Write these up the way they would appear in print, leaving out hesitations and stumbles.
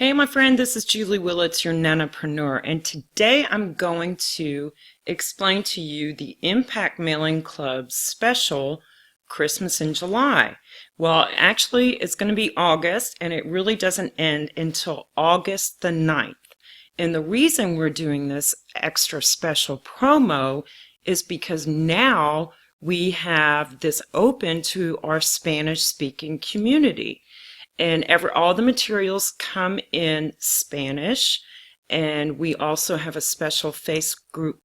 Hey my friend, this is Julie Willits, your nanopreneur, and today I'm going to explain to you the Impact Mailing Club special Christmas in July. Well, actually it's going to be August, and it really doesn't end until August the 9th. And the reason we're doing this extra special promo is because now we have this open to our Spanish speaking community. And all the materials come in Spanish, and we also have a special Facebook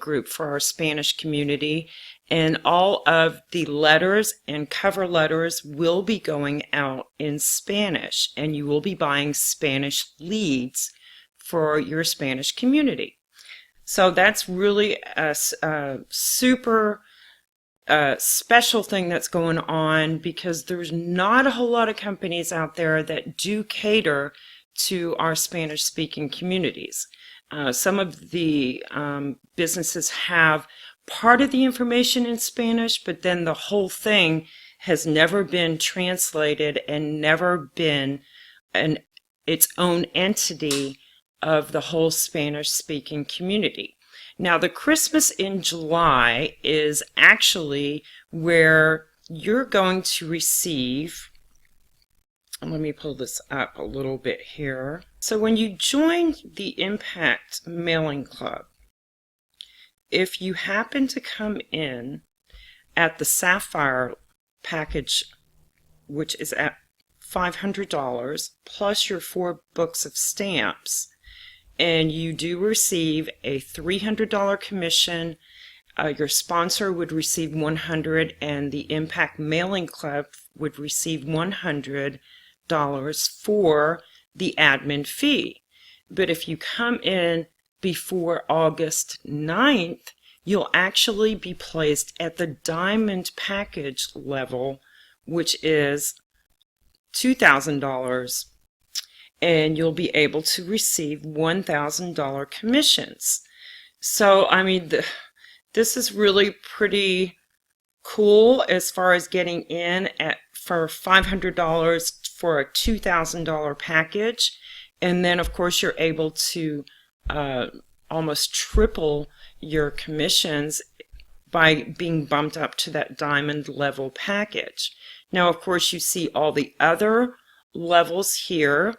group for our Spanish community, and all of the letters and cover letters will be going out in Spanish, and you will be buying Spanish leads for your Spanish community. So that's really a super special thing that's going on, because there's not a whole lot of companies out there that do cater to our Spanish speaking communities. Some of the businesses have part of the information in Spanish, but then the whole thing has never been translated and never been its own entity of the whole Spanish speaking community. Now, the Christmas in July is actually where you're going to receive, let me pull this up a little bit here. So when you join the Impact Mailing Club, if you happen to come in at the Sapphire package, which is at $500 plus your 4 books of stamps, and you do receive a $300 commission, your sponsor would receive $100, and the Impact Mailing Club would receive $100 for the admin fee. But if you come in before August 9th, you'll actually be placed at the Diamond package level, which is $2,000. And you'll be able to receive $1,000 commissions. So, I mean, this is really pretty cool as far as getting in for $500 for a $2,000 package. And then, of course, you're able to almost triple your commissions by being bumped up to that diamond level package. Now, of course, you see all the other levels here,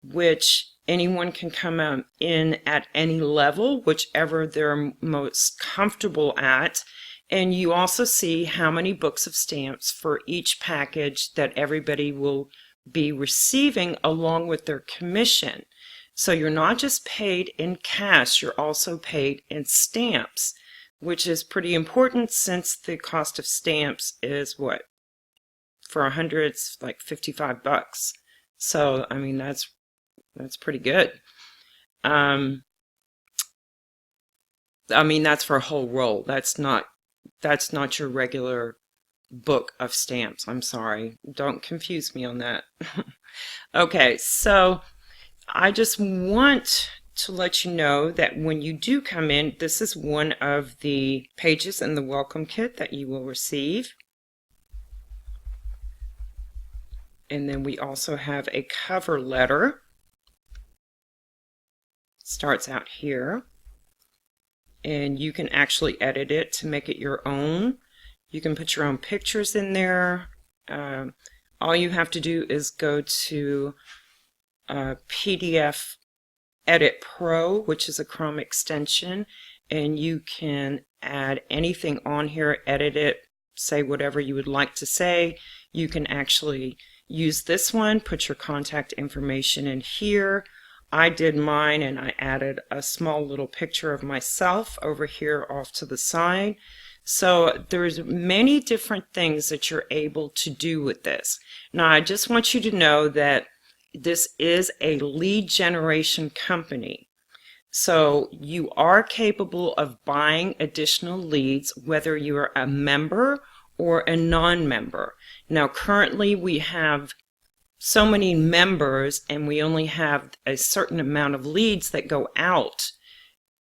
which anyone can come in at any level, whichever they're most comfortable at. And you also see how many books of stamps for each package that everybody will be receiving along with their commission. So you're not just paid in cash, you're also paid in stamps, which is pretty important since the cost of stamps is what? For 100, it's like $55. So, I mean, that's pretty good. I mean, that's for a whole roll. That's not your regular book of stamps. I'm sorry. Don't confuse me on that. Okay, so I just want to let you know that when you do come in, this is one of the pages in the welcome kit that you will receive. And then we also have a cover letter. Starts out here, and you can actually edit it to make it your own. You can put your own pictures in there. All you have to do is go to PDF Edit Pro, which is a Chrome extension, and you can add anything on here, edit it, say whatever you would like to say. You can actually use this one, put your contact information in here. I did mine, and I added a small little picture of myself over here off to the side. So there's many different things that you're able to do with this. Now, I just want you to know that this is a lead generation company. So you are capable of buying additional leads, whether you're a member or a non-member. Now, currently we have so many members, and we only have a certain amount of leads that go out,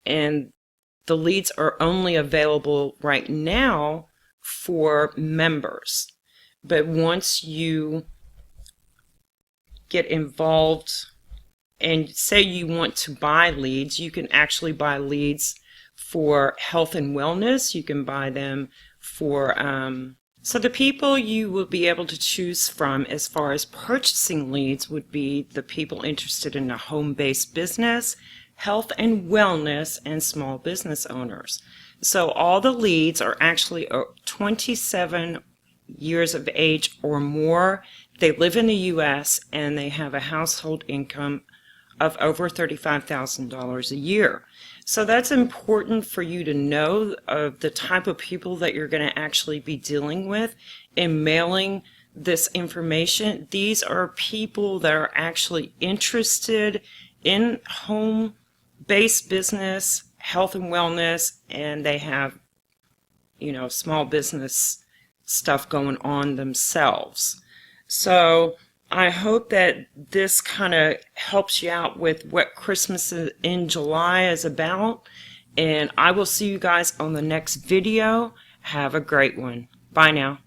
and the leads are only available right now for members. But once you get involved and say you want to buy leads, you can actually buy leads for health and wellness. You can buy them for so the people you will be able to choose from as far as purchasing leads would be the people interested in a home-based business, health and wellness, and small business owners. So all the leads are actually 27 years of age or more. They live in the U.S. and they have a household income of over $35,000 a year. So that's important for you to know of the type of people that you're going to actually be dealing with in mailing this information. These are people that are actually interested in home-based business, health and wellness, and they have, small business stuff going on themselves. So I hope that this kind of helps you out with what Christmas in July is about. And I will see you guys on the next video. Have a great one. Bye now.